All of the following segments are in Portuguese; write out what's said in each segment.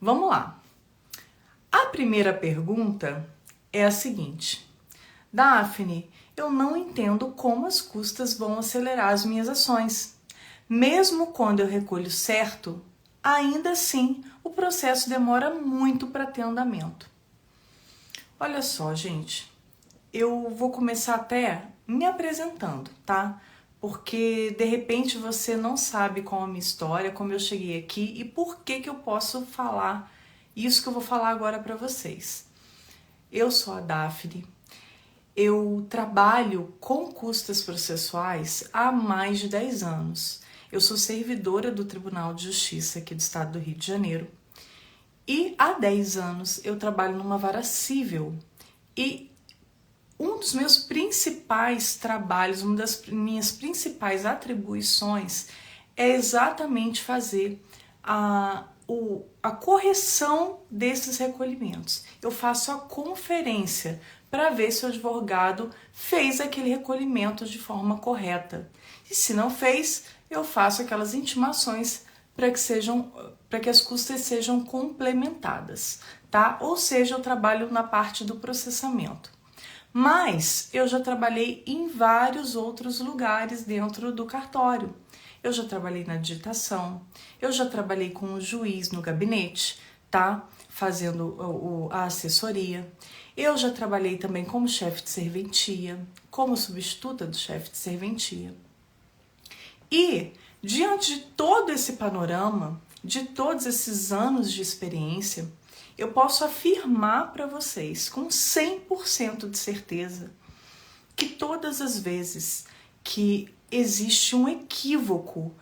Vamos lá. A primeira pergunta é a seguinte: Daphne, eu não entendo como as custas vão acelerar as minhas ações. Mesmo quando eu recolho certo, ainda assim o processo demora muito para ter andamento. Olha só, gente, eu vou começar até me apresentando, tá? Porque de repente você não sabe qual é a minha história, como eu cheguei aqui e por que eu posso falar isso que eu vou falar agora para vocês. Eu sou a Daphne, eu trabalho com custas processuais há mais de 10 anos. Eu sou servidora do Tribunal de Justiça aqui do estado do Rio de Janeiro e há 10 anos eu trabalho numa vara civil e um dos meus principais trabalhos, uma das minhas principais atribuições é exatamente fazer a correção desses recolhimentos. Eu faço a conferência para ver se o advogado fez aquele recolhimento de forma correta. E se não fez, eu faço aquelas intimações para que as custas sejam complementadas, tá? Ou seja, eu trabalho na parte do processamento. Mas eu já trabalhei em vários outros lugares dentro do cartório. Eu já trabalhei na digitação, eu já trabalhei com o juiz no gabinete, tá? Fazendo a assessoria. Eu já trabalhei também como chefe de serventia, como substituta do chefe de serventia. E, diante de todo esse panorama, de todos esses anos de experiência, eu posso afirmar para vocês com 100% de certeza que todas as vezes que existe um equívoco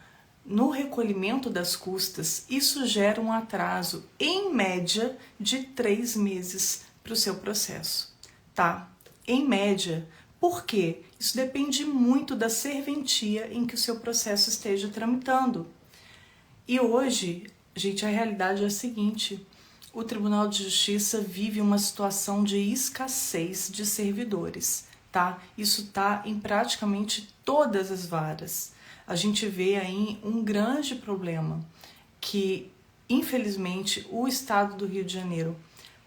no recolhimento das custas, isso gera um atraso, em média, de 3 meses para o seu processo, tá? Em média. Por quê? Isso depende muito da serventia em que o seu processo esteja tramitando. E hoje, gente, a realidade é a seguinte: o Tribunal de Justiça vive uma situação de escassez de servidores, tá? Isso tá em praticamente todas as varas. A gente vê aí um grande problema que, infelizmente, o estado do Rio de Janeiro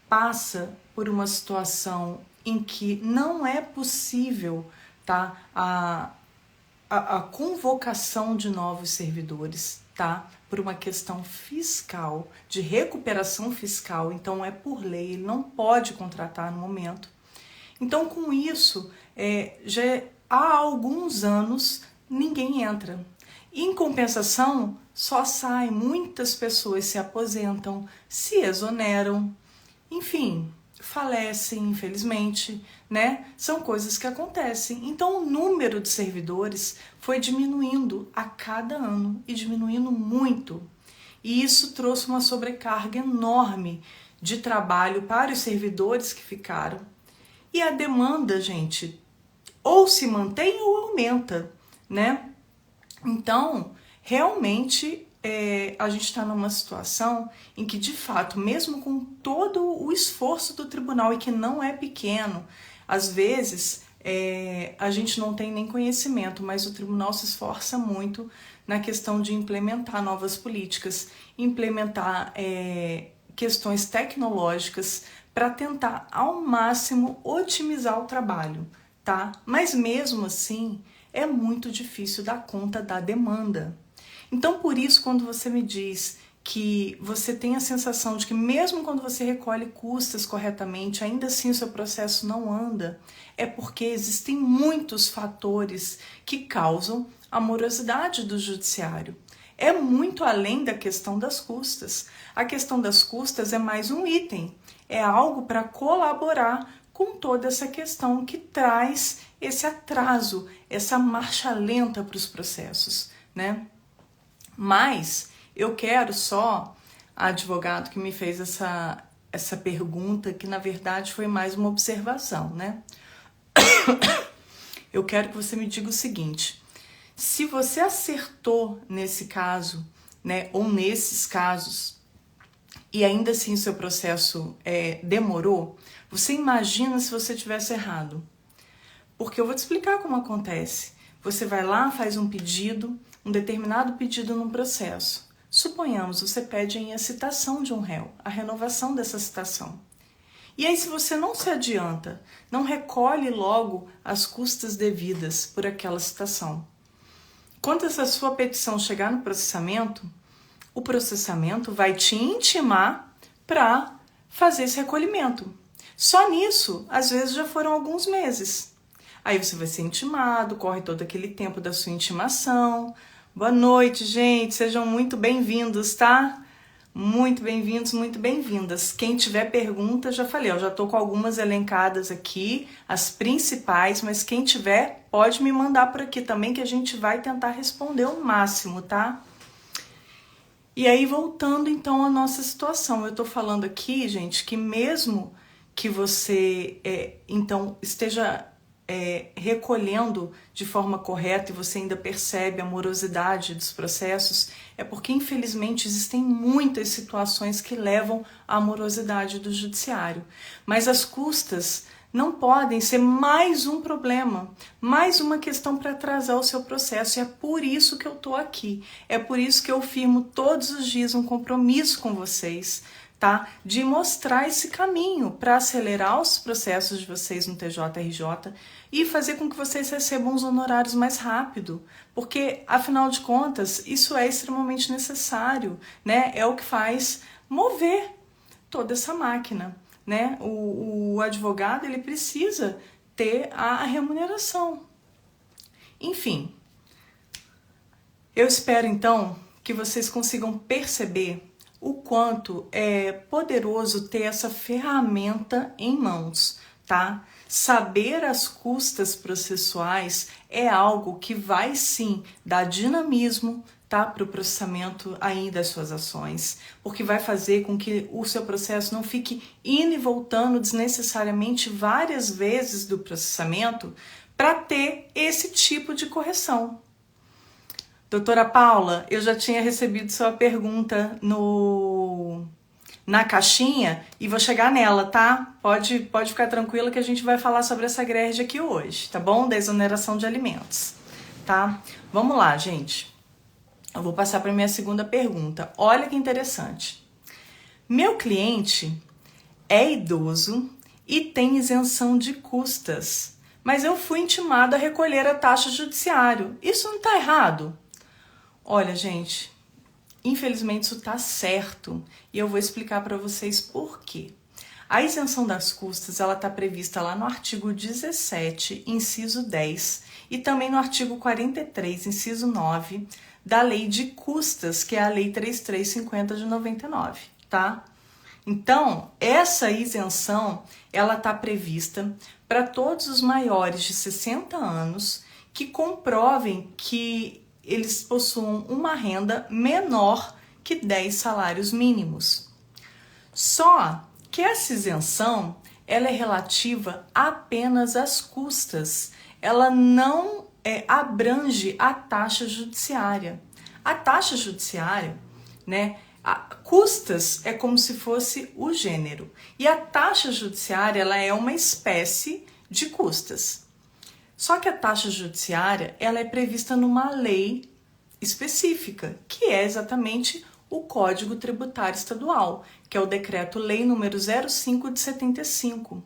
passa por uma situação em que não é possível, tá, a convocação de novos servidores, tá? Por uma questão fiscal, de recuperação fiscal, então é por lei, ele não pode contratar no momento. Então, com isso, já há alguns anos ninguém entra. Em compensação, só saem, muitas pessoas se aposentam, se exoneram, enfim, falecem, infelizmente, né? São coisas que acontecem. Então, o número de servidores foi diminuindo a cada ano e diminuindo muito. E isso trouxe uma sobrecarga enorme de trabalho para os servidores que ficaram. E a demanda, gente, ou se mantém ou aumenta, né? Então, realmente, a gente está numa situação em que, de fato, mesmo com todo o esforço do tribunal, e que não é pequeno, às vezes a gente não tem nem conhecimento, mas o tribunal se esforça muito na questão de implementar novas políticas, implementar questões tecnológicas para tentar ao máximo otimizar o trabalho, tá? Mas mesmo assim é muito difícil dar conta da demanda. Então, por isso, quando você me diz que você tem a sensação de que mesmo quando você recolhe custas corretamente, ainda assim o seu processo não anda, é porque existem muitos fatores que causam a morosidade do judiciário. É muito além da questão das custas. A questão das custas é mais um item, é algo para colaborar com toda essa questão que traz esse atraso, essa marcha lenta para os processos, né? Mas eu quero só, a advogado que me fez essa pergunta, que na verdade foi mais uma observação, né? Eu quero que você me diga o seguinte: se você acertou nesse caso, né, ou nesses casos, e ainda assim o seu processo demorou, você imagina se você tivesse errado. Porque eu vou te explicar como acontece. Você vai lá, faz um pedido, um determinado pedido num processo. Suponhamos, você pede a citação de um réu, a renovação dessa citação. E aí, se você não se adianta, não recolhe logo as custas devidas por aquela citação, quando essa sua petição chegar no processamento, o processamento vai te intimar para fazer esse recolhimento. Só nisso, às vezes já foram alguns meses. Aí você vai ser intimado, corre todo aquele tempo da sua intimação. Boa noite, gente, sejam muito bem-vindos, tá? Muito bem-vindos, muito bem-vindas. Quem tiver pergunta, já falei, eu já tô com algumas elencadas aqui, as principais, mas quem tiver, pode me mandar por aqui também, que a gente vai tentar responder o máximo, tá? E aí, voltando então à nossa situação, eu tô falando aqui, gente, que mesmo que você, então, esteja recolhendo de forma correta e você ainda percebe a morosidade dos processos, é porque infelizmente existem muitas situações que levam à morosidade do judiciário. Mas as custas não podem ser mais um problema, mais uma questão para atrasar o seu processo. E é por isso que eu estou aqui, é por isso que eu firmo todos os dias um compromisso com vocês, tá? De mostrar esse caminho para acelerar os processos de vocês no TJRJ e fazer com que vocês recebam os honorários mais rápido, porque afinal de contas isso é extremamente necessário, né? É o que faz mover toda essa máquina, né? O advogado, ele precisa ter a remuneração. Enfim, eu espero então que vocês consigam perceber o quanto é poderoso ter essa ferramenta em mãos, tá? Saber as custas processuais é algo que vai sim dar dinamismo, tá, para o processamento aí das suas ações, porque vai fazer com que o seu processo não fique indo e voltando desnecessariamente várias vezes do processamento para ter esse tipo de correção. Doutora Paula, eu já tinha recebido sua pergunta na caixinha e vou chegar nela, tá? Pode ficar tranquila que a gente vai falar sobre essa grade aqui hoje, tá bom? Da exoneração de alimentos, tá? Vamos lá, gente. Eu vou passar para minha segunda pergunta. Olha que interessante. Meu cliente é idoso e tem isenção de custas, mas eu fui intimado a recolher a taxa judiciária. Isso não está errado? Olha, gente, infelizmente isso está certo e eu vou explicar para vocês por quê. A isenção das custas, ela está prevista lá no artigo 17, inciso 10 e também no artigo 43, inciso 9 da Lei de Custas, que é a Lei 3350 de 99, tá? Então, essa isenção, ela está prevista para todos os maiores de 60 anos que comprovem que eles possuam uma renda menor que 10 salários mínimos. Só que essa isenção, ela é relativa apenas às custas. Ela não abrange a taxa judiciária. A taxa judiciária, né? Custas é como se fosse o gênero. E a taxa judiciária, ela é uma espécie de custas. Só que a taxa judiciária, ela é prevista numa lei específica, que é exatamente o Código Tributário Estadual, que é o Decreto-Lei número 05 de 75.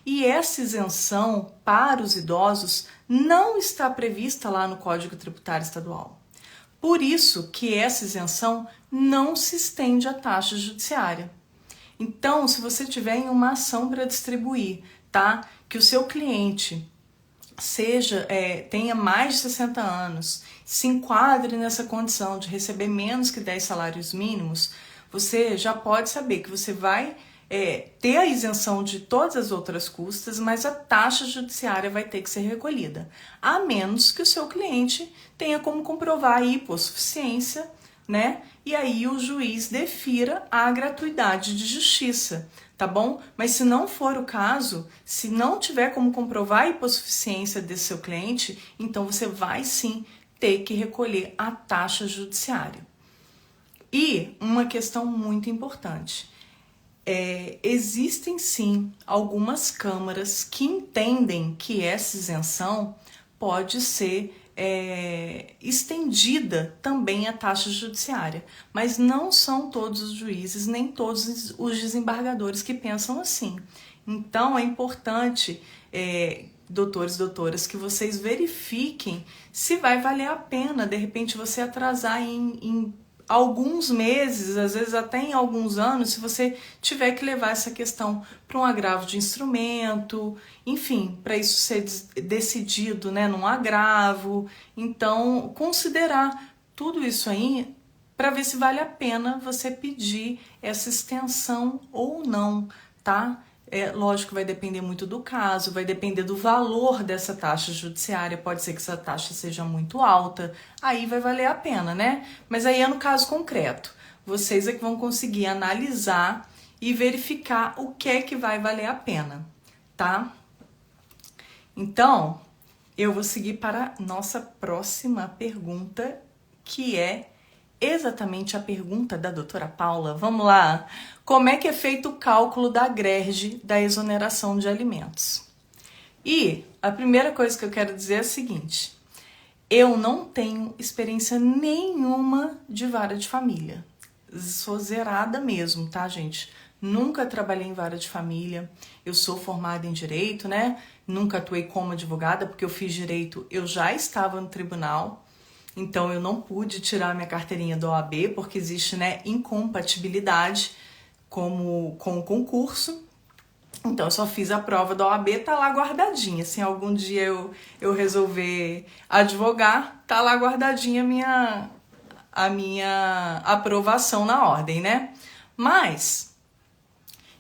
E essa isenção para os idosos não está prevista lá no Código Tributário Estadual. Por isso que essa isenção não se estende à taxa judiciária. Então, se você tiver em uma ação para distribuir, tá? Que o seu cliente tenha mais de 60 anos, se enquadre nessa condição de receber menos que 10 salários mínimos, você já pode saber que você vai ter a isenção de todas as outras custas, mas a taxa judiciária vai ter que ser recolhida, a menos que o seu cliente tenha como comprovar a hipossuficiência, né? E aí o juiz defira a gratuidade de justiça, tá bom? Mas se não for o caso, se não tiver como comprovar a hipossuficiência desse seu cliente, então você vai sim ter que recolher a taxa judiciária. E uma questão muito importante, existem sim algumas câmaras que entendem que essa isenção pode ser estendida também a taxa judiciária. Mas não são todos os juízes, nem todos os desembargadores que pensam assim. Então é importante, doutores e doutoras, que vocês verifiquem se vai valer a pena, de repente, você atrasar em alguns meses, às vezes até em alguns anos, se você tiver que levar essa questão para um agravo de instrumento, enfim, para isso ser decidido, né, num agravo. Então, considerar tudo isso aí para ver se vale a pena você pedir essa extensão ou não, tá? Lógico, vai depender muito do caso, vai depender do valor dessa taxa judiciária, pode ser que essa taxa seja muito alta, aí vai valer a pena, né? Mas aí é no caso concreto. Vocês é que vão conseguir analisar e verificar o que é que vai valer a pena, tá? Então, eu vou seguir para a nossa próxima pergunta, que é exatamente a pergunta da doutora Paula. Vamos lá! Como é que é feito o cálculo da GRERG, da exoneração de alimentos? E a primeira coisa que eu quero dizer é a seguinte: eu não tenho experiência nenhuma de vara de família. Sou zerada mesmo, tá, gente? Nunca trabalhei em vara de família. Eu sou formada em direito, né? Nunca atuei como advogada, porque eu fiz direito, eu já estava no tribunal. Então eu não pude tirar minha carteirinha do OAB, porque existe, né, incompatibilidade com o concurso. Então eu só fiz a prova da OAB, tá lá guardadinha. Se algum dia eu resolver advogar, tá lá guardadinha a minha aprovação na ordem, né? Mas,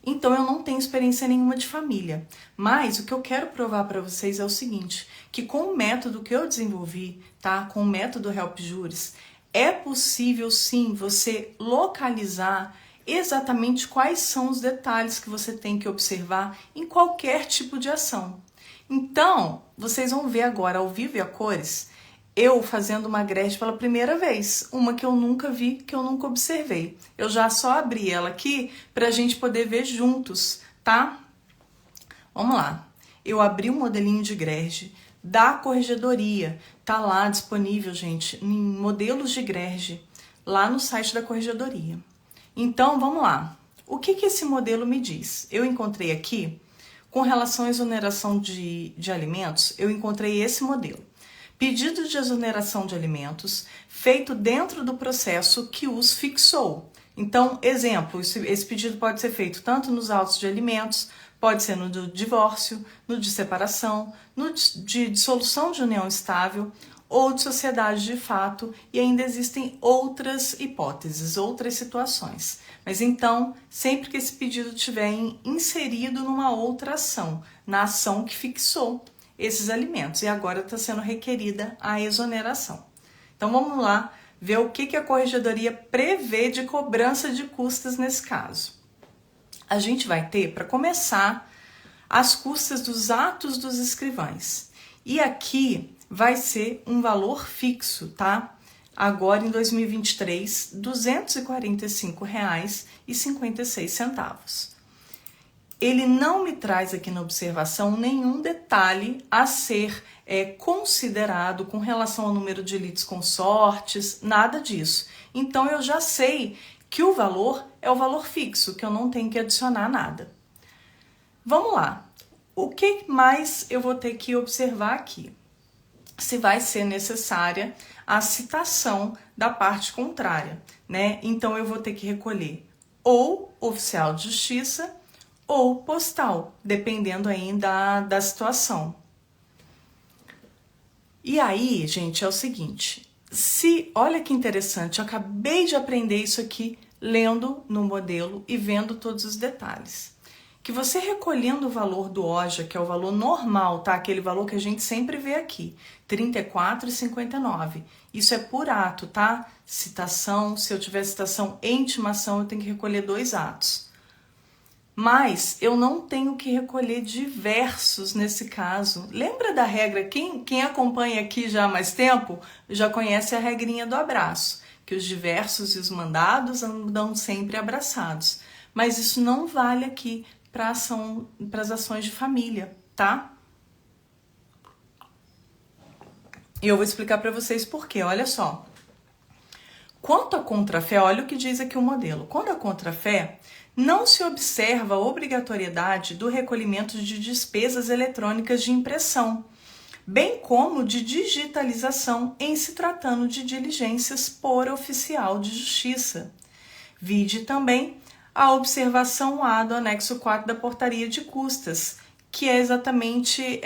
então eu não tenho experiência nenhuma de família. Mas o que eu quero provar para vocês é o seguinte, que com o método que eu desenvolvi, tá? Com o método Help Juris, é possível sim você localizar exatamente quais são os detalhes que você tem que observar em qualquer tipo de ação. Então, vocês vão ver agora ao vivo e a cores, eu fazendo uma GRERG pela primeira vez, uma que eu nunca vi, que eu nunca observei. Eu já só abri ela aqui para a gente poder ver juntos, tá? Vamos lá. Eu abri o modelinho de GRERG da Corregedoria. Tá lá disponível, gente, em modelos de GRERG, lá no site da Corregedoria. Então, vamos lá. O que esse modelo me diz? Eu encontrei aqui, com relação à exoneração de alimentos, eu encontrei esse modelo. Pedido de exoneração de alimentos feito dentro do processo que os fixou. Então, exemplo, esse pedido pode ser feito tanto nos autos de alimentos, pode ser no do divórcio, no de separação, no de dissolução de união estável ou de sociedade de fato, e ainda existem outras hipóteses, outras situações. Mas então, sempre que esse pedido estiver inserido numa outra ação, na ação que fixou esses alimentos, e agora está sendo requerida a exoneração. Então vamos lá ver o que a Corregedoria prevê de cobrança de custas nesse caso. A gente vai ter, para começar, as custas dos atos dos escrivães. E aqui vai ser um valor fixo, tá? Agora em 2023, R$ 245,56. Ele não me traz aqui na observação nenhum detalhe a ser considerado com relação ao número de litisconsortes, nada disso. Então eu já sei que o valor é o valor fixo, que eu não tenho que adicionar nada. Vamos lá. O que mais eu vou ter que observar aqui? Se vai ser necessária a citação da parte contrária, né? Então eu vou ter que recolher ou oficial de justiça ou postal, dependendo aí da situação. E aí, gente, é o seguinte, olha que interessante, eu acabei de aprender isso aqui lendo no modelo e vendo todos os detalhes. Que você recolhendo o valor do OJA, que é o valor normal, tá? Aquele valor que a gente sempre vê aqui, R$ 34,59. Isso é por ato, tá? Citação, se eu tiver citação e intimação, eu tenho que recolher 2 atos. Mas eu não tenho que recolher diversos nesse caso. Lembra da regra? Quem acompanha aqui já há mais tempo já conhece a regrinha do abraço, que os diversos e os mandados andam sempre abraçados. Mas isso não vale aqui para as ações de família, tá? E eu vou explicar para vocês por quê. Olha só. Quanto à contrafé, olha o que diz aqui o modelo. Quando a contrafé, não se observa a obrigatoriedade do recolhimento de despesas eletrônicas de impressão, bem como de digitalização em se tratando de diligências por oficial de justiça. Vide também a observação A do anexo 4 da portaria de custas, que é exatamente,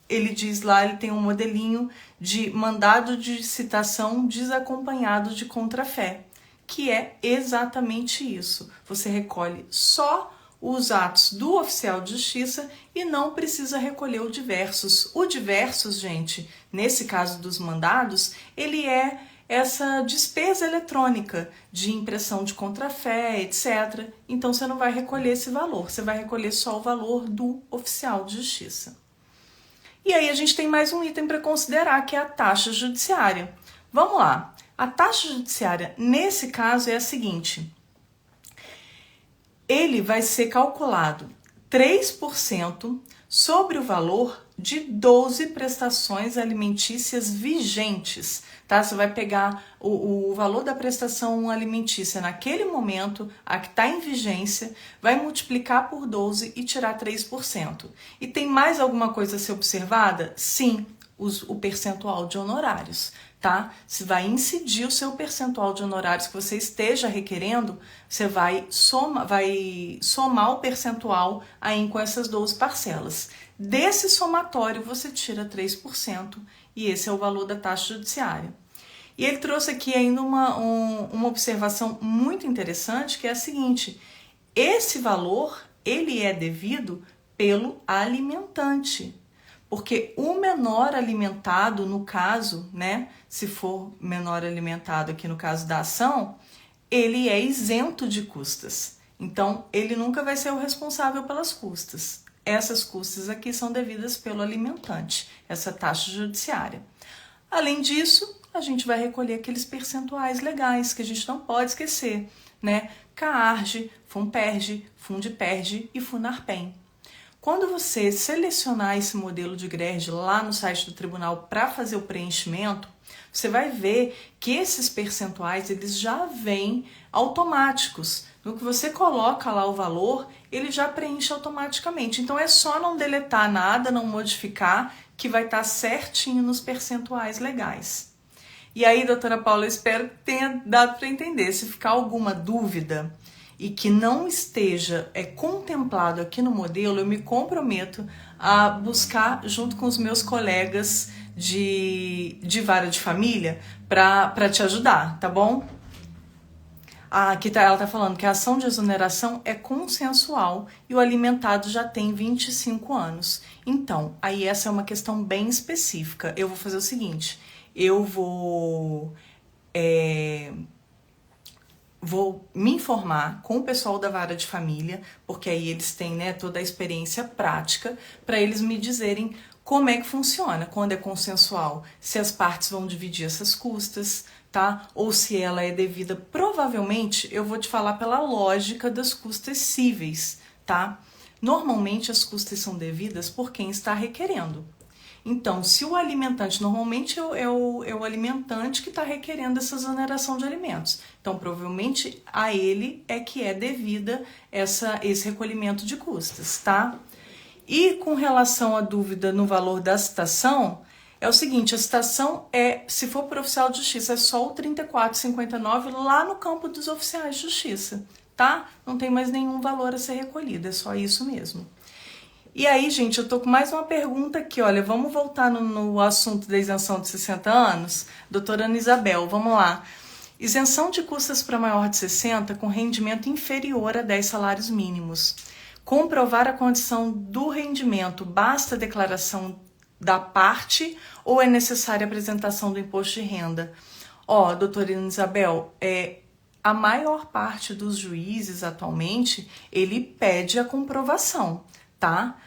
ele diz lá, ele tem um modelinho de mandado de citação desacompanhado de contrafé, que é exatamente isso. Você recolhe só os atos do oficial de justiça e não precisa recolher o diversos. O diversos, gente, nesse caso dos mandados, ele é essa despesa eletrônica de impressão de contrafé, etc. Então você não vai recolher esse valor, você vai recolher só o valor do oficial de justiça. E aí a gente tem mais um item para considerar, que é a taxa judiciária. Vamos lá. A taxa judiciária, nesse caso, é a seguinte. Ele vai ser calculado 3% sobre o valor de 12 prestações alimentícias vigentes, tá? Você vai pegar o valor da prestação alimentícia naquele momento, a que está em vigência, vai multiplicar por 12 e tirar 3%. E tem mais alguma coisa a ser observada? Sim, o percentual de honorários, tá? Se vai incidir o seu percentual de honorários que você esteja requerendo, você vai somar o percentual aí com essas 12 parcelas. Desse somatório, você tira 3% e esse é o valor da taxa judiciária. E ele trouxe aqui ainda uma observação muito interessante, que é a seguinte: esse valor, ele é devido pelo alimentante. Porque o menor alimentado, no caso, né, se for menor alimentado aqui no caso da ação, ele é isento de custas. Então, ele nunca vai ser o responsável pelas custas. Essas custas aqui são devidas pelo alimentante, essa taxa judiciária. Além disso, a gente vai recolher aqueles percentuais legais que a gente não pode esquecer, né? CARG, FUNPERJ, FUNDIPERJ e FUNARPEM. Quando você selecionar esse modelo de GRERD lá no site do tribunal para fazer o preenchimento, você vai ver que esses percentuais eles já vêm automáticos. No que você coloca lá o valor, ele já preenche automaticamente. Então é só não deletar nada, não modificar, que vai estar certinho nos percentuais legais. E aí, doutora Paula, eu espero que tenha dado para entender. Se ficar alguma dúvida e que não esteja contemplado aqui no modelo, eu me comprometo a buscar junto com os meus colegas de vara de família para te ajudar, tá bom? Aqui ela tá falando que a ação de exoneração é consensual e o alimentado já tem 25 anos. Então, aí essa é uma questão bem específica. Eu vou fazer o seguinte, eu vou me informar com o pessoal da vara de família, porque aí eles têm, né, toda a experiência prática, para eles me dizerem como é que funciona, quando é consensual, se as partes vão dividir essas custas, tá? Ou se ela é devida. Provavelmente, eu vou te falar pela lógica das custas cíveis, tá? Normalmente as custas são devidas por quem está requerendo. Então, se o alimentante, normalmente é o alimentante que está requerendo essa exoneração de alimentos. Então, provavelmente a ele é que é devida esse recolhimento de custas, tá? E com relação à dúvida no valor da citação, é o seguinte, a citação se for por oficial de justiça, é só o 34,59 lá no campo dos oficiais de justiça, tá? Não tem mais nenhum valor a ser recolhido, é só isso mesmo. E aí, gente, eu tô com mais uma pergunta aqui, olha, vamos voltar no assunto da isenção de 60 anos? Doutora Ana Isabel, vamos lá. Isenção de custas para maior de 60 com rendimento inferior a 10 salários mínimos. Comprovar a condição do rendimento, basta a declaração da parte ou é necessária a apresentação do imposto de renda? Ó, doutora Ana Isabel, a maior parte dos juízes atualmente, ele pede a comprovação, tá?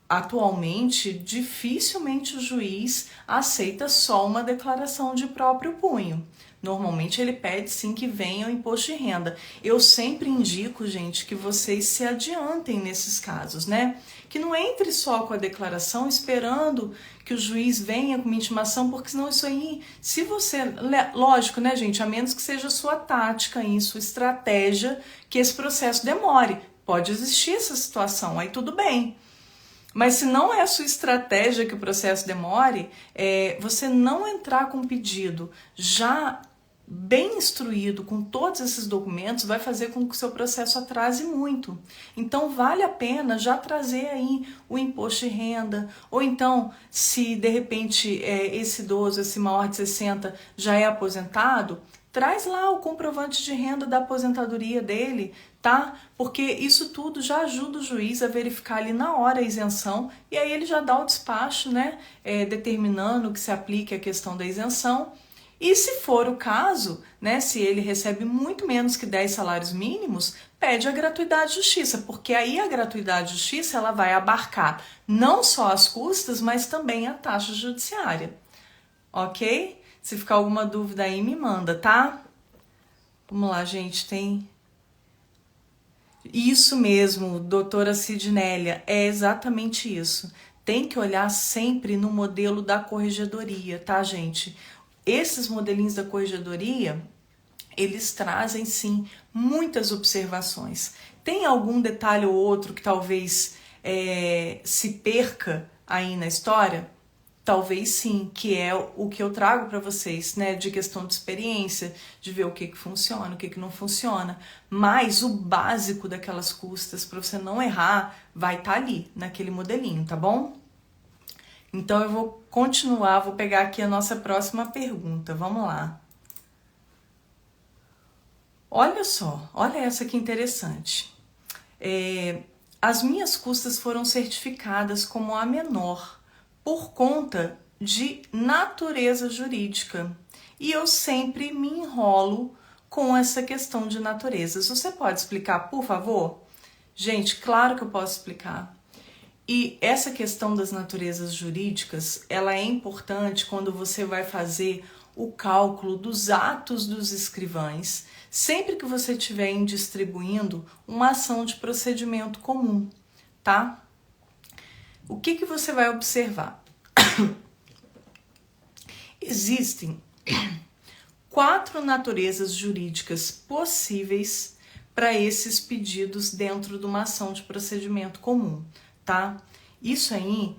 Atualmente, dificilmente o juiz aceita só uma declaração de próprio punho, Normalmente ele pede sim que venha o imposto de renda. Eu sempre indico, gente, que vocês se adiantem nesses casos, né? Que não entre só com a declaração esperando que o juiz venha com uma intimação, porque senão isso aí, se você, lógico, né, gente, a menos que seja sua tática aí, sua estratégia, que esse processo demore. Pode existir essa situação, aí tudo bem. Mas se não é a sua estratégia que o processo demore, você não entrar com o pedido já bem instruído, com todos esses documentos, vai fazer com que o seu processo atrase muito. Então, vale a pena já trazer aí o imposto de renda, ou então, se de repente esse idoso, esse maior de 60, já é aposentado, traz lá o comprovante de renda da aposentadoria dele, tá? Porque isso tudo já ajuda o juiz a verificar ali na hora a isenção, e aí ele já dá o despacho, né? Determinando que se aplique a questão da isenção. E se for o caso, né, se ele recebe muito menos que 10 salários mínimos, pede a gratuidade de justiça, porque aí a gratuidade de justiça ela vai abarcar não só as custas, mas também a taxa judiciária. Ok? Se ficar alguma dúvida aí, me manda, tá? Vamos lá, gente, tem... Isso mesmo, doutora Sidnélia, é exatamente isso. Tem que olhar sempre no modelo da corregedoria, tá, gente? Esses modelinhos da corregedoria, eles trazem, sim, muitas observações. Tem algum detalhe ou outro que talvez se perca aí na história? Talvez sim, que é o que eu trago para vocês, né, de questão de experiência, de ver o que funciona, o que não funciona. Mas o básico daquelas custas, para você não errar, vai estar ali, naquele modelinho, tá bom? Então eu vou continuar, vou pegar aqui a nossa próxima pergunta, vamos lá. Olha só, olha essa que interessante. As minhas custas foram certificadas como a menor por conta de natureza jurídica. E eu sempre me enrolo com essa questão de naturezas. Você pode explicar, por favor? Gente, claro que eu posso explicar. E essa questão das naturezas jurídicas, ela é importante quando você vai fazer o cálculo dos atos dos escrivães, sempre que você estiver distribuindo uma ação de procedimento comum, tá? O que você vai observar? Existem 4 naturezas jurídicas possíveis para esses pedidos dentro de uma ação de procedimento comum, tá? Isso aí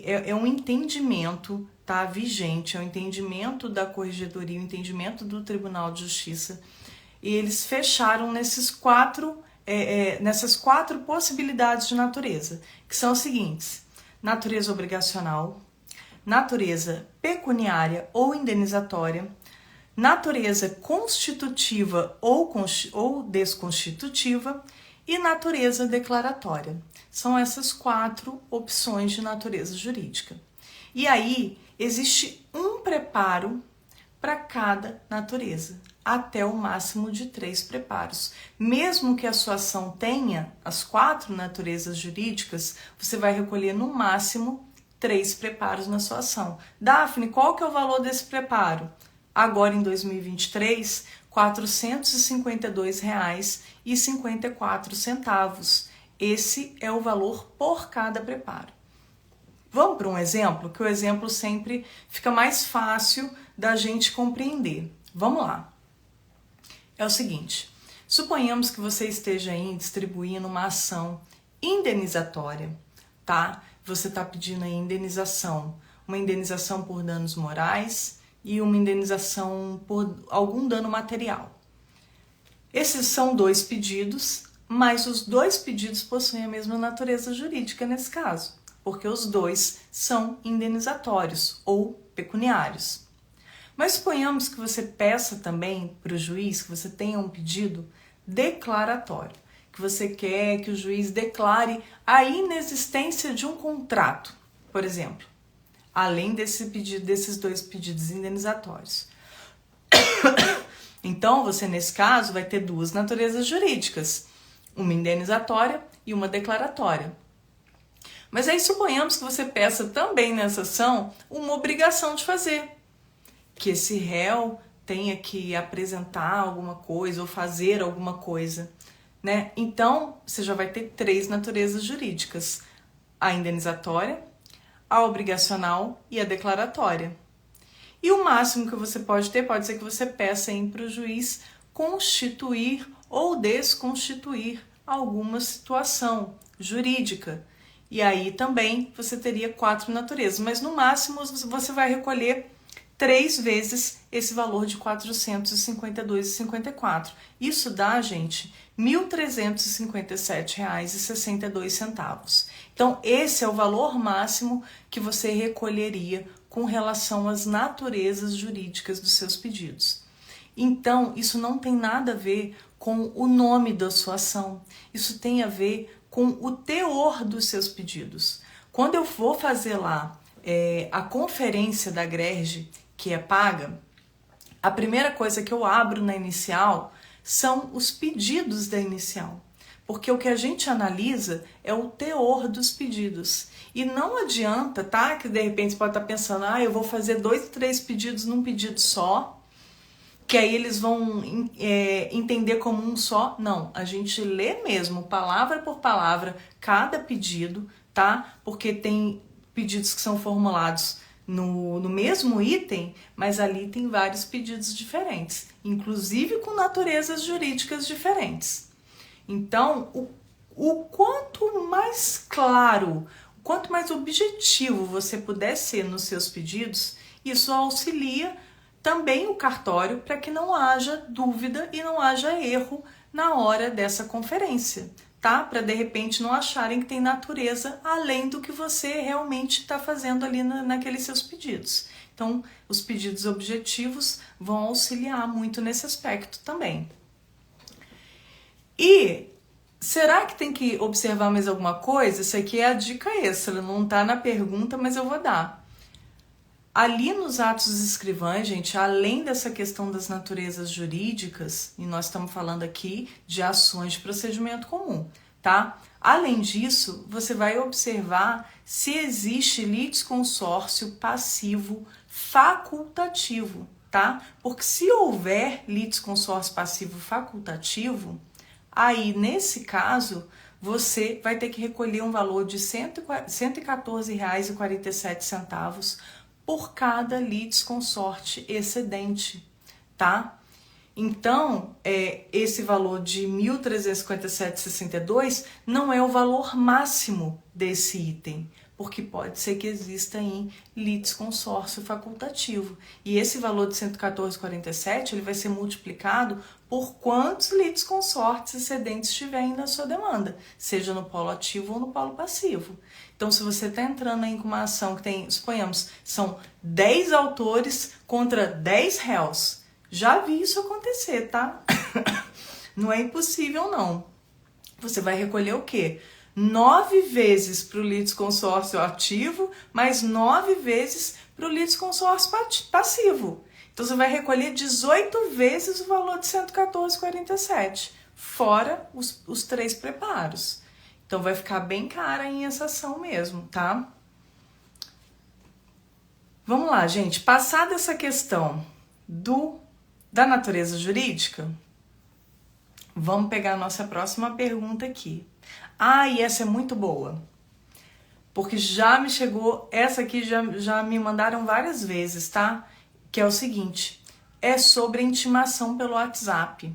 é um entendimento, tá, vigente, é um entendimento da corregedoria, um entendimento do Tribunal de Justiça, e eles fecharam nessas 4 possibilidades de natureza, que são as seguintes: natureza obrigacional, natureza pecuniária ou indenizatória, natureza constitutiva ou desconstitutiva e natureza declaratória. São essas 4 opções de natureza jurídica. E aí, existe um preparo para cada natureza, até o máximo de 3 preparos. Mesmo que a sua ação tenha as 4 naturezas jurídicas, você vai recolher no máximo 3 preparos na sua ação. Daphne, qual que é o valor desse preparo? Agora em 2023, R$ 452,54. Esse é o valor por cada preparo. Vamos para um exemplo, que o exemplo sempre fica mais fácil da gente compreender. Vamos lá. É o seguinte, suponhamos que você esteja aí distribuindo uma ação indenizatória, tá? Você está pedindo aí indenização, uma indenização por danos morais e uma indenização por algum dano material. Esses são 2 pedidos, mas os 2 pedidos possuem a mesma natureza jurídica nesse caso, porque os 2 são indenizatórios ou pecuniários. Mas suponhamos que você peça também para o juiz, que você tenha um pedido declaratório, que você quer que o juiz declare a inexistência de um contrato, por exemplo, além desses 2 pedidos indenizatórios. Então, você nesse caso vai ter 2 naturezas jurídicas, uma indenizatória e uma declaratória. Mas aí suponhamos que você peça também nessa ação uma obrigação de fazer, que esse réu tenha que apresentar alguma coisa ou fazer alguma coisa, né? Então, você já vai ter 3 naturezas jurídicas: a indenizatória, a obrigacional e a declaratória. E o máximo que você pode ter, pode ser que você peça para o juiz constituir ou desconstituir alguma situação jurídica. E aí também você teria 4 naturezas, mas no máximo você vai recolher 3 vezes esse valor de R$ 452,54. Isso dá, gente, R$ 1.357,62. Então, esse é o valor máximo que você recolheria com relação às naturezas jurídicas dos seus pedidos. Então, isso não tem nada a ver com o nome da sua ação. Isso tem a ver com o teor dos seus pedidos. Quando eu vou fazer lá a conferência da GRERJ, que é paga, a primeira coisa que eu abro na inicial são os pedidos da inicial. Porque o que a gente analisa é o teor dos pedidos. E não adianta, tá? Que de repente você pode estar pensando, eu vou fazer 2, 3 pedidos num pedido só, que aí eles vão entender como um só. Não, a gente lê mesmo, palavra por palavra, cada pedido, tá? Porque tem pedidos que são formulados no mesmo item, mas ali tem vários pedidos diferentes, inclusive com naturezas jurídicas diferentes. Então, o quanto mais claro, o quanto mais objetivo você puder ser nos seus pedidos, isso auxilia também o cartório para que não haja dúvida e não haja erro na hora dessa conferência, tá? Para de repente não acharem que tem natureza além do que você realmente está fazendo ali naqueles seus pedidos. Então, os pedidos objetivos vão auxiliar muito nesse aspecto também. E será que tem que observar mais alguma coisa? Isso aqui é a dica extra, não está na pergunta, mas eu vou dar. Ali nos atos dos escrivães, gente, além dessa questão das naturezas jurídicas, e nós estamos falando aqui de ações de procedimento comum, tá? Além disso, você vai observar se existe litisconsórcio passivo facultativo, tá? Porque se houver litisconsórcio passivo facultativo, aí nesse caso você vai ter que recolher um valor de R$ 114,47 por cada litisconsorte excedente, tá? Então, esse valor de R$ 1.357,62 não é o valor máximo desse item, porque pode ser que exista em litisconsórcio facultativo. E esse valor de R$ 114,47 ele vai ser multiplicado por quantos litisconsortes excedentes tiverem na sua demanda, seja no polo ativo ou no polo passivo. Então, se você está entrando aí com uma ação que tem, suponhamos, são 10 autores contra 10 réus, já vi isso acontecer, tá? Não é impossível, não. Você vai recolher o quê? 9 vezes para o litisconsórcio ativo, mais 9 vezes para o litisconsórcio passivo. Então, você vai recolher 18 vezes o valor de 114,47, fora os 3 preparos. Então, vai ficar bem cara em essa ação mesmo, tá? Vamos lá, gente. Passada essa questão da natureza jurídica, vamos pegar a nossa próxima pergunta aqui. E essa é muito boa, porque já me chegou, essa aqui já me mandaram várias vezes, tá? Que é o seguinte, é sobre intimação pelo WhatsApp.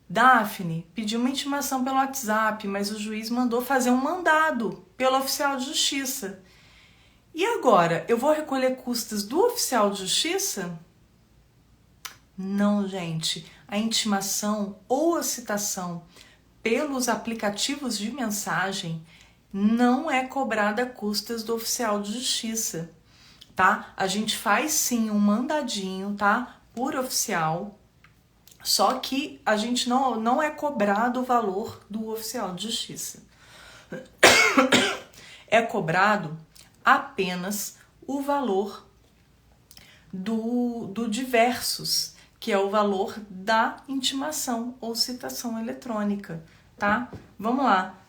Daphne pediu uma intimação pelo WhatsApp, mas o juiz mandou fazer um mandado pelo oficial de justiça. E agora, eu vou recolher custas do oficial de justiça? Não, gente. A intimação ou a citação pelos aplicativos de mensagem não é cobrada custas do oficial de justiça, tá? A gente faz sim um mandadinho, tá? Por oficial, só que a gente não é cobrado o valor do oficial de justiça. É cobrado apenas o valor do diversos, que é o valor da intimação ou citação eletrônica, tá? Vamos lá.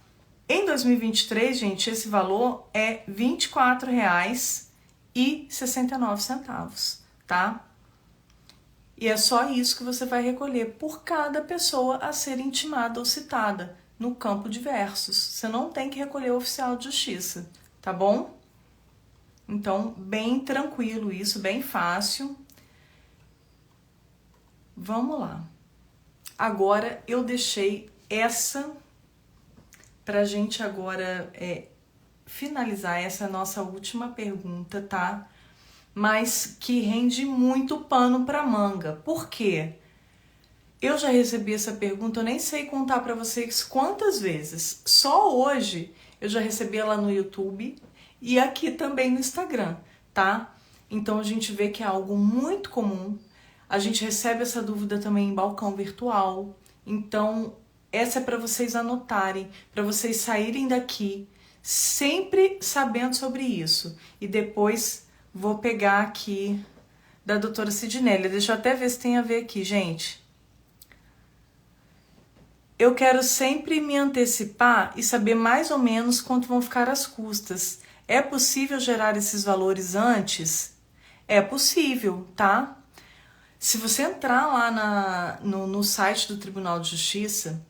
Em 2023, gente, esse valor é R$ 24,69, tá? E é só isso que você vai recolher por cada pessoa a ser intimada ou citada no campo de versos. Você não tem que recolher o oficial de justiça, tá bom? Então, bem tranquilo isso, bem fácil. Vamos lá. Agora eu deixei essa pra gente agora finalizar essa nossa última pergunta, tá? Mas que rende muito pano pra manga. Por quê? Eu já recebi essa pergunta, eu nem sei contar pra vocês quantas vezes. Só hoje eu já recebi ela no YouTube e aqui também no Instagram, tá? Então a gente vê que é algo muito comum. A gente recebe essa dúvida também em balcão virtual. Então, essa é para vocês anotarem, para vocês saírem daqui sempre sabendo sobre isso. E depois vou pegar aqui da doutora Sidnélia. Deixa eu até ver se tem a ver aqui, gente. Eu quero sempre me antecipar e saber mais ou menos quanto vão ficar as custas. É possível gerar esses valores antes? É possível, tá? Se você entrar lá no site do Tribunal de Justiça,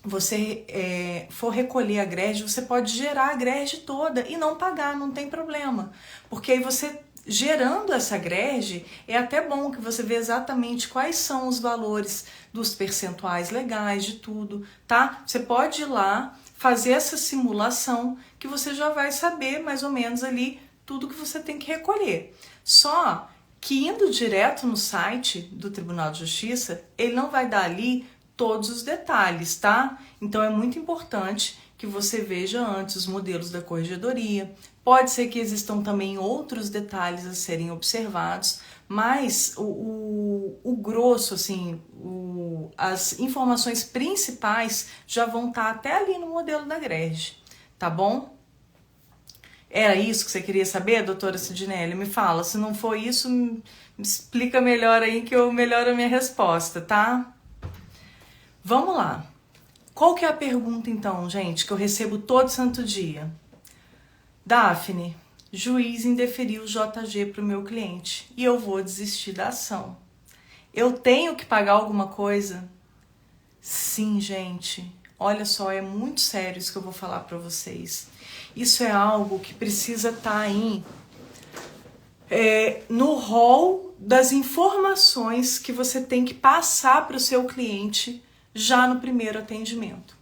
você for recolher a grade, você pode gerar a grade toda e não pagar, não tem problema. Porque aí você, gerando essa grade, é até bom que você vê exatamente quais são os valores dos percentuais legais, de tudo, tá? Você pode ir lá, fazer essa simulação, que você já vai saber mais ou menos ali tudo que você tem que recolher. Só que indo direto no site do Tribunal de Justiça, ele não vai dar ali todos os detalhes, tá? Então é muito importante que você veja antes os modelos da corregedoria. Pode ser que existam também outros detalhes a serem observados, mas o grosso, assim, as informações principais já vão estar até ali no modelo da grade, tá bom? Era isso que você queria saber, doutora Sidnélia? Me fala, se não for isso, me explica melhor aí que eu melhoro a minha resposta, tá? Vamos lá. Qual que é a pergunta então, gente, que eu recebo todo santo dia? Daphne, juiz indeferiu o JG para o meu cliente e eu vou desistir da ação. Eu tenho que pagar alguma coisa? Sim, gente. Olha só, é muito sério isso que eu vou falar para vocês. Isso é algo que precisa estar aí no rol das informações que você tem que passar para o seu cliente já no primeiro atendimento.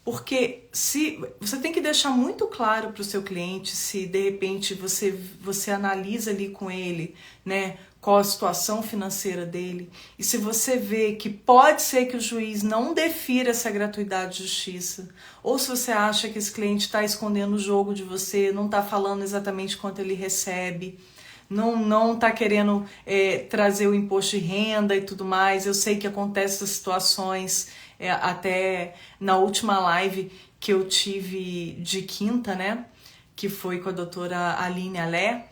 Porque se você tem que deixar muito claro para o seu cliente, se de repente você analisa ali com ele, né, qual a situação financeira dele, e se você vê que pode ser que o juiz não defira essa gratuidade de justiça, ou se você acha que esse cliente está escondendo o jogo de você, não está falando exatamente quanto ele recebe, não está querendo trazer o imposto de renda e tudo mais. Eu sei que acontecem essas situações, até na última live que eu tive de quinta, né, que foi com a doutora Aline Alé,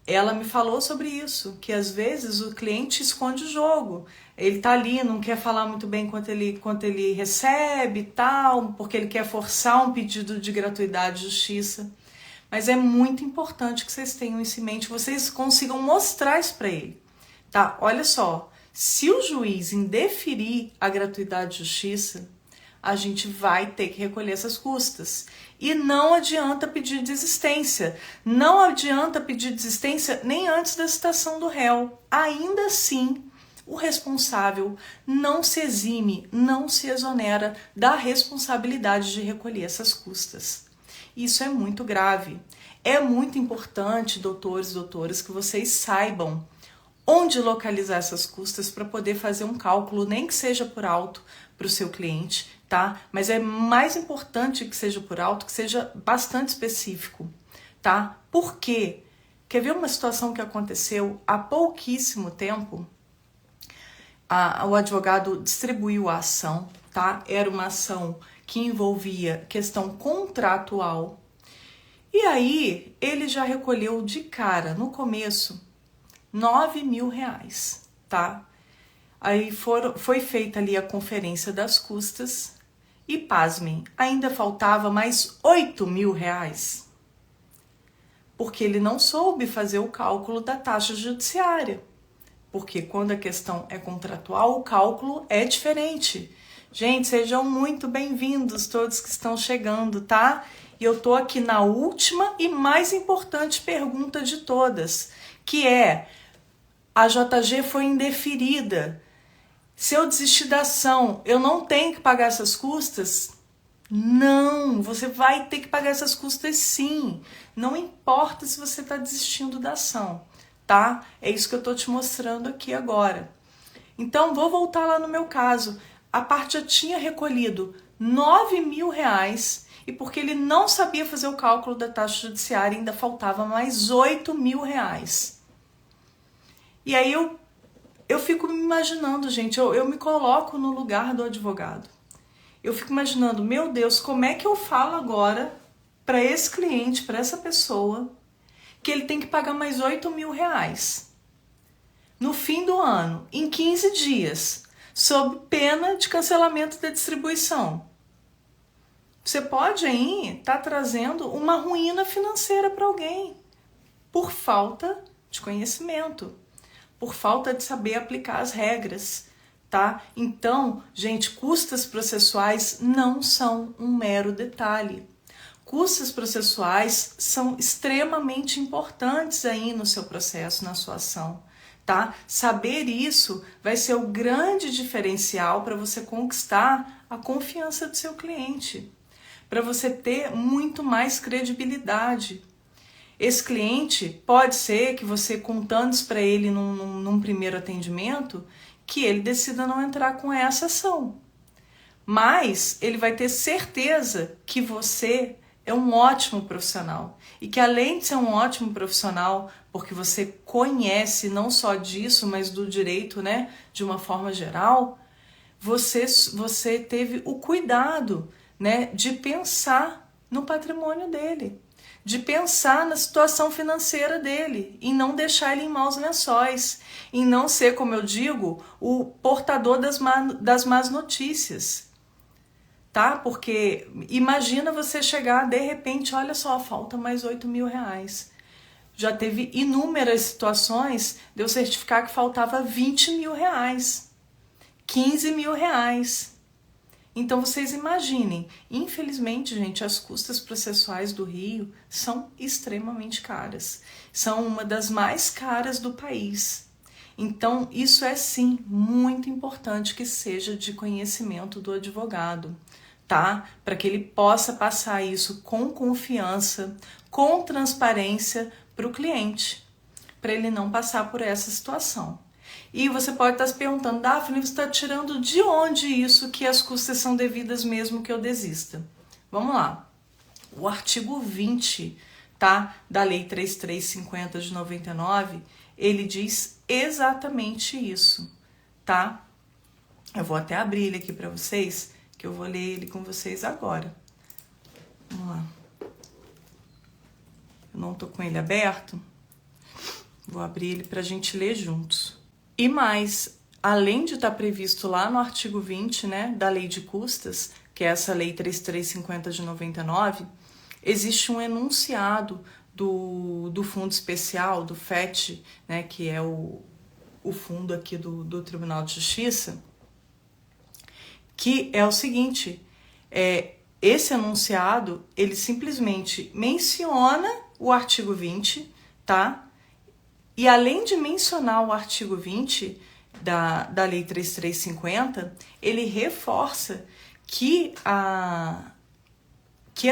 ela me falou sobre isso, que às vezes o cliente esconde o jogo. Ele tá ali, não quer falar muito bem quanto ele recebe e tal, porque ele quer forçar um pedido de gratuidade de justiça. Mas é muito importante que vocês tenham isso em mente, vocês consigam mostrar isso para ele, tá? Olha só, se o juiz indeferir a gratuidade de justiça, a gente vai ter que recolher essas custas. E não adianta pedir desistência. Não adianta pedir desistência nem antes da citação do réu. Ainda assim, o responsável não se exime, não se exonera da responsabilidade de recolher essas custas. Isso é muito grave. É muito importante, doutores e doutoras, que vocês saibam onde localizar essas custas para poder fazer um cálculo, nem que seja por alto, para o seu cliente, tá? Mas é mais importante que seja por alto, que seja bastante específico, tá? Por quê? Quer ver uma situação que aconteceu há pouquíssimo tempo? O advogado distribuiu a ação, tá? Era uma ação que envolvia questão contratual. E aí, ele já recolheu de cara, no começo, R$9.000, tá? Aí foi feita ali a conferência das custas e, pasmem, ainda faltava mais R$8.000, porque ele não soube fazer o cálculo da taxa judiciária, porque quando a questão é contratual, o cálculo é diferente. Gente, sejam muito bem-vindos todos que estão chegando, tá? E eu tô aqui na última e mais importante pergunta de todas, que é: a JG foi indeferida. Se eu desistir da ação, eu não tenho que pagar essas custas? Não, você vai ter que pagar essas custas sim. Não importa se você está desistindo da ação, tá? É isso que eu tô te mostrando aqui agora. Então, vou voltar lá no meu caso. A parte já tinha recolhido R$9.000 e porque ele não sabia fazer o cálculo da taxa judiciária, ainda faltava mais R$8.000. E aí eu fico me imaginando, gente, eu me coloco no lugar do advogado. Eu fico imaginando, meu Deus, como é que eu falo agora para esse cliente, para essa pessoa, que ele tem que pagar mais R$8.000 no fim do ano, em 15 dias, sob pena de cancelamento da distribuição. Você pode aí estar trazendo uma ruína financeira para alguém, por falta de conhecimento, por falta de saber aplicar as regras, tá? Então, gente, custas processuais não são um mero detalhe. Custas processuais são extremamente importantes aí no seu processo, na sua ação, tá? Saber isso vai ser o grande diferencial para você conquistar a confiança do seu cliente, para você ter muito mais credibilidade. Esse cliente, pode ser que você contando isso para ele num primeiro atendimento, que ele decida não entrar com essa ação. Mas ele vai ter certeza que você é um ótimo profissional. E que além de ser um ótimo profissional, porque você conhece não só disso, mas do direito, né, de uma forma geral, você teve o cuidado, né, de pensar no patrimônio dele, de pensar na situação financeira dele, e não deixar ele em maus lençóis, em não ser, como eu digo, o portador das más notícias, tá? Porque imagina você chegar, de repente, olha só, falta mais R$8.000. Já teve inúmeras situações de eu certificar que faltava R$20.000, R$15.000. Então vocês imaginem, infelizmente, gente, as custas processuais do Rio são extremamente caras. São uma das mais caras do país. Então isso é sim muito importante que seja de conhecimento do advogado, tá? Para que ele possa passar isso com confiança, com transparência para o cliente, para ele não passar por essa situação. E você pode estar se perguntando, Daphne, você está tirando de onde isso que as custas são devidas mesmo que eu desista? Vamos lá. O artigo 20, tá, da Lei 3350 de 99, ele diz exatamente isso, tá? Eu vou até abrir ele aqui para vocês, que eu vou ler ele com vocês agora. Vamos lá. Eu não tô com ele aberto. Vou abrir ele para a gente ler juntos. E mais, além de estar previsto lá no artigo 20, né, da Lei de Custas, que é essa Lei 3350 de 99, existe um enunciado do Fundo Especial, do FET, né, que é o fundo aqui do Tribunal de Justiça, que é o seguinte, esse enunciado, ele simplesmente menciona o artigo 20, tá? E além de mencionar o artigo 20 da Lei 3350, ele reforça que a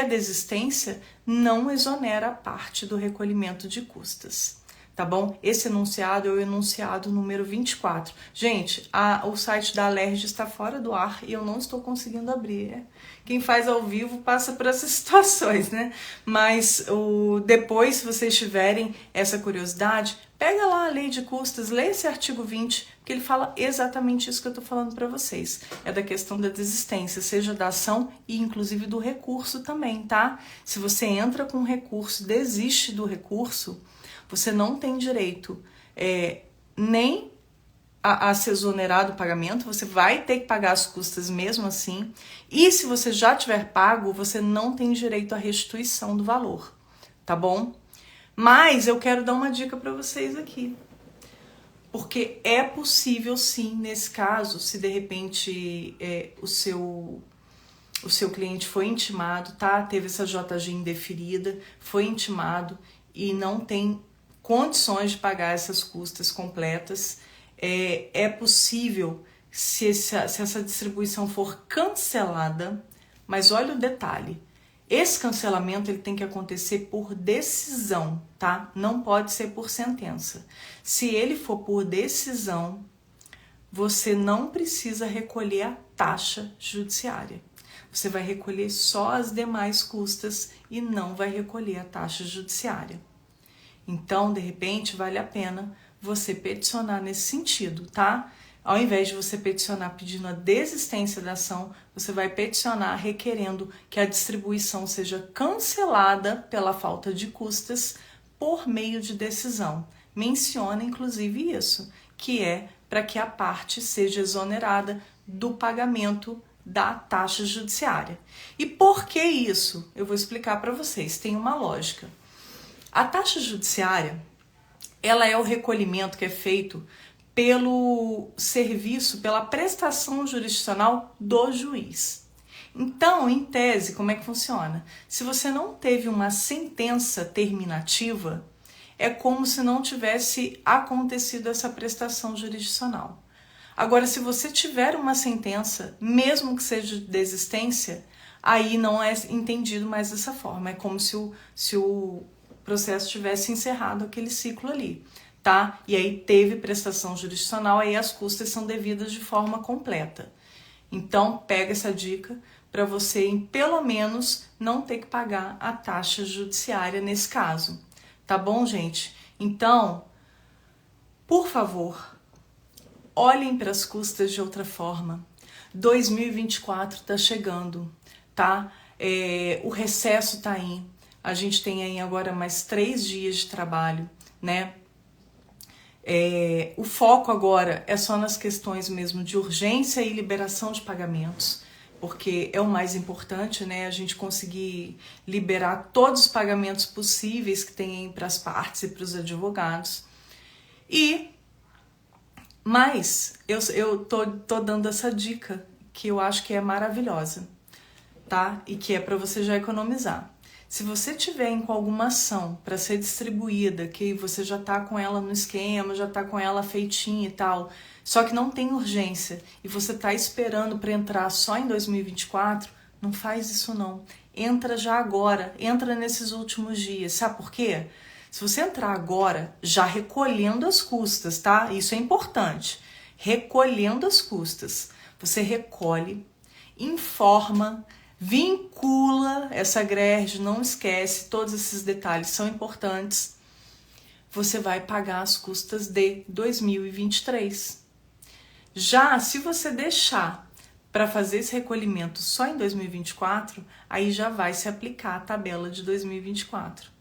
desistência não exonera a parte do recolhimento de custas, tá bom? Esse enunciado é o enunciado número 24. Gente, o site da Alerj está fora do ar e eu não estou conseguindo abrir. Quem faz ao vivo passa por essas situações, né? Mas depois, se vocês tiverem essa curiosidade, pega lá a Lei de Custas, lê esse artigo 20, que ele fala exatamente isso que eu tô falando para vocês. É da questão da desistência, seja da ação e inclusive do recurso também, tá? Se você entra com recurso, desiste do recurso, você não tem direito nem a ser exonerado do pagamento, você vai ter que pagar as custas mesmo assim. E se você já tiver pago, você não tem direito à restituição do valor, tá bom? Mas eu quero dar uma dica para vocês aqui. porque é possível sim, nesse caso, se de repente o seu cliente foi intimado, tá? Teve essa JG indeferida, foi intimado e não tem condições de pagar essas custas completas, é possível, se essa distribuição for cancelada, mas olha o detalhe, esse cancelamento ele tem que acontecer por decisão, tá? Não pode ser por sentença. Se ele for por decisão, você não precisa recolher a taxa judiciária. Você vai recolher só as demais custas e não vai recolher a taxa judiciária. Então, de repente, vale a pena você peticionar nesse sentido, tá? Ao invés de você peticionar pedindo a desistência da ação, você vai peticionar requerendo que a distribuição seja cancelada pela falta de custas por meio de decisão. Menciona, inclusive, isso, que é para que a parte seja exonerada do pagamento da taxa judiciária. E por que isso? Eu vou explicar para vocês, tem uma lógica. A taxa judiciária, ela é o recolhimento que é feito pelo serviço, pela prestação jurisdicional do juiz. Então, em tese, como é que funciona? Se você não teve uma sentença terminativa, é como se não tivesse acontecido essa prestação jurisdicional. Agora, se você tiver uma sentença, mesmo que seja de desistência, aí não é entendido mais dessa forma. É como se o processo tivesse encerrado aquele ciclo ali, tá? E aí teve prestação jurisdicional, aí as custas são devidas de forma completa. Então, pega essa dica para você, pelo menos, não ter que pagar a taxa judiciária nesse caso. Tá bom, gente? Então, por favor, olhem para as custas de outra forma. 2024 está chegando, tá? O recesso está aí. A gente tem aí agora mais 3 dias de trabalho, né? O foco agora é só nas questões mesmo de urgência e liberação de pagamentos, porque é o mais importante, né? A gente conseguir liberar todos os pagamentos possíveis que tem para as partes e para os advogados. Mas eu tô dando essa dica que eu acho que é maravilhosa, tá? E que é para você já economizar. Se você tiver com alguma ação para ser distribuída, que você já tá com ela no esquema, já tá com ela feitinha e tal, só que não tem urgência e você tá esperando para entrar só em 2024, não faz isso não. Entra já agora, entra nesses últimos dias. Sabe por quê? Se você entrar agora, já recolhendo as custas, tá? Isso é importante. Recolhendo as custas. Você recolhe, informa, vincula essa grade, não esquece, todos esses detalhes são importantes. Você vai pagar as custas de 2023. Já se você deixar para fazer esse recolhimento só em 2024, aí já vai se aplicar a tabela de 2024.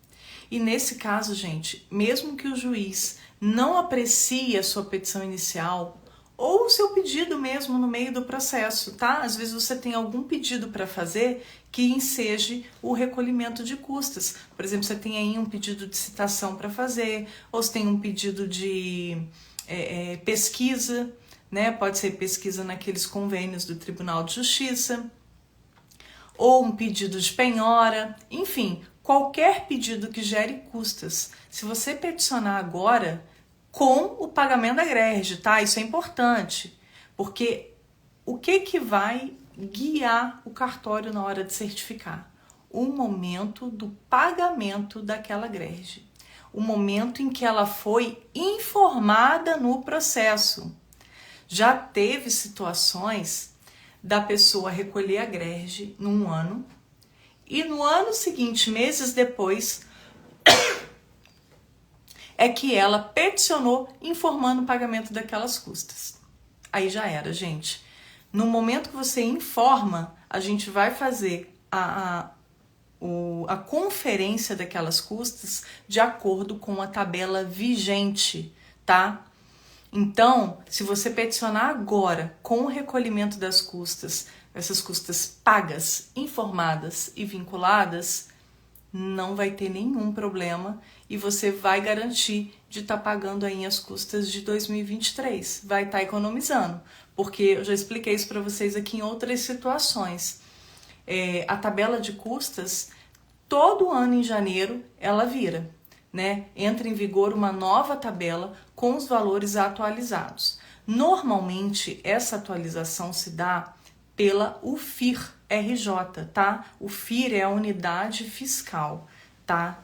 E nesse caso, gente, mesmo que o juiz não aprecie a sua petição inicial ou o seu pedido mesmo no meio do processo, tá? Às vezes você tem algum pedido para fazer que enseje o recolhimento de custas. Por exemplo, você tem aí um pedido de citação para fazer, ou você tem um pedido de pesquisa, né? Pode ser pesquisa naqueles convênios do Tribunal de Justiça, ou um pedido de penhora, enfim, qualquer pedido que gere custas. Se você peticionar agora, com o pagamento da grade, tá? Isso é importante, porque o que vai guiar o cartório na hora de certificar? O momento do pagamento daquela grade. O momento em que ela foi informada no processo. Já teve situações da pessoa recolher a grade num ano e no ano seguinte, meses depois, é que ela peticionou informando o pagamento daquelas custas. Aí já era, gente. No momento que você informa, a gente vai fazer a conferência daquelas custas de acordo com a tabela vigente, tá? Então, se você peticionar agora com o recolhimento das custas, essas custas pagas, informadas e vinculadas, não vai ter nenhum problema e e você vai garantir de estar pagando aí as custas de 2023. Vai estar economizando, porque eu já expliquei isso para vocês aqui em outras situações. A tabela de custas, todo ano em janeiro, ela vira, né? Entra em vigor uma nova tabela com os valores atualizados. Normalmente, essa atualização se dá pela UFIR-RJ, tá? O FIR é a unidade fiscal, tá?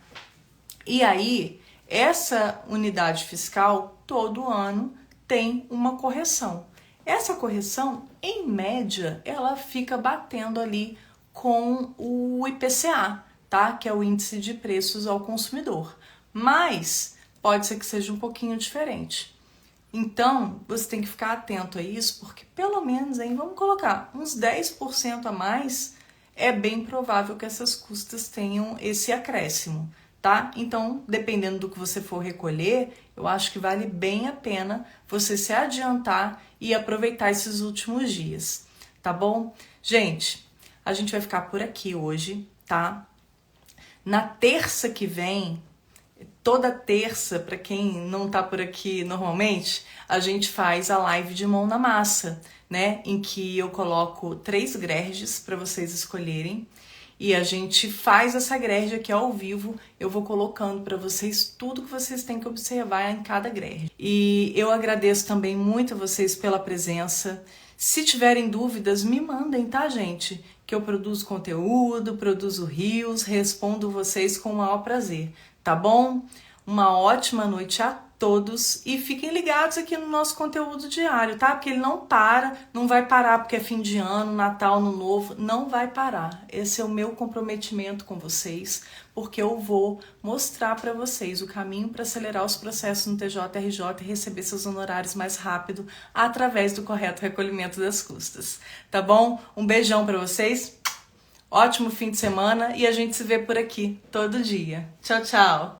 E aí, essa unidade fiscal, todo ano, tem uma correção. Essa correção, em média, ela fica batendo ali com o IPCA, tá? Que é o Índice de Preços ao Consumidor. Mas pode ser que seja um pouquinho diferente. Então, você tem que ficar atento a isso, porque pelo menos, aí, vamos colocar uns 10% a mais, é bem provável que essas custas tenham esse acréscimo, tá? Então, dependendo do que você for recolher, eu acho que vale bem a pena você se adiantar e aproveitar esses últimos dias, tá bom? Gente, a gente vai ficar por aqui hoje, tá? Na terça que vem, toda terça, para quem não tá por aqui normalmente, a gente faz a live de mão na massa, né? Em que eu coloco 3 greges para vocês escolherem e a gente faz essa grege aqui ao vivo. Eu vou colocando para vocês tudo que vocês têm que observar em cada grege. E eu agradeço também muito a vocês pela presença. Se tiverem dúvidas, me mandem, tá, gente? Que eu produzo conteúdo, produzo reels, respondo vocês com o maior prazer, tá bom? Uma ótima noite a todos e fiquem ligados aqui no nosso conteúdo diário, tá? Porque ele não para, não vai parar porque é fim de ano, Natal, Ano Novo, não vai parar. Esse é o meu comprometimento com vocês, porque eu vou mostrar para vocês o caminho para acelerar os processos no TJRJ e receber seus honorários mais rápido através do correto recolhimento das custas, tá bom? Um beijão para vocês, ótimo fim de semana e a gente se vê por aqui todo dia. Tchau, tchau!